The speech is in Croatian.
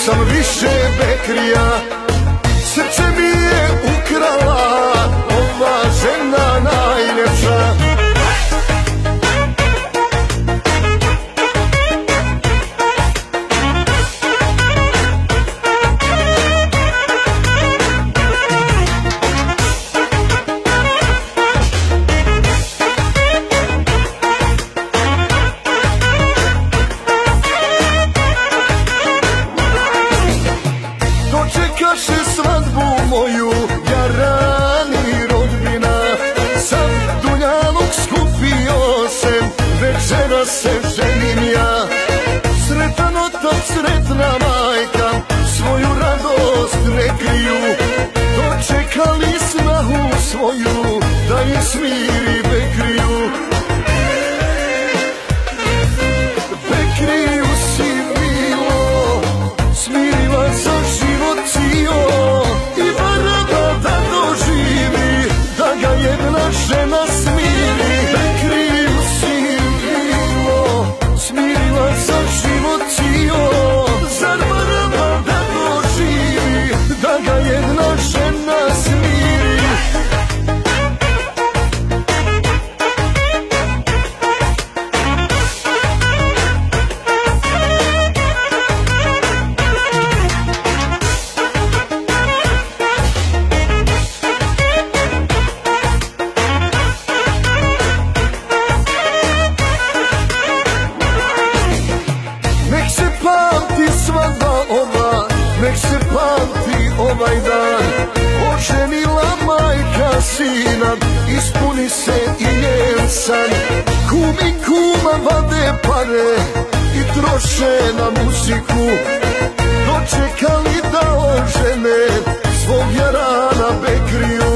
sam više Bekrija. Srce mi je ukrala ova žena najljepša. Dočekaše svadbu moju jarani rodbina, sam dunjaluk skupio sem, večera se ženim ja. Sretan otac, sretna majka, svoju radost ne kriju, dočekali snahu svoju, da ih smiri Bekriju. Bekriju si milo, smiriva za život cio, i baraba da doživi, da ga jedna žena smiri. Bekriju si milo, smiriva za život cio, zar baraba da doživi, da ga jedna žena smiri. Nek se pamti svadba ova, nek se pamti ovaj dan. Oženila majka sina, ispuni se i njen san. Kum i kuma vade pare i troše na muziku, dočekali da ožene svog jarana Bekriju.